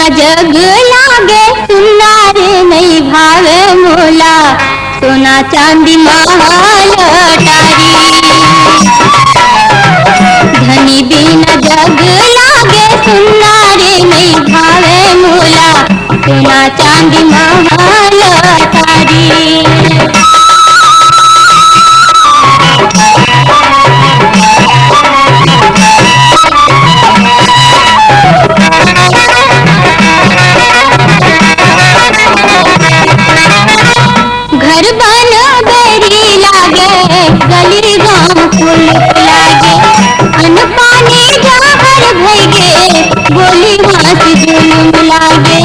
बिना जग लागे सुना रे नहीं भावे मोला सोना चांदी महल अटारी। धनी बिना जग लागे सुना रे नहीं भावे मोला सोना चांदी महल अटारी। घर बन बेरी लागे गली गाँव फूल लागे अन पानी जहर भैगे बोली हाथ जुलुम लागे।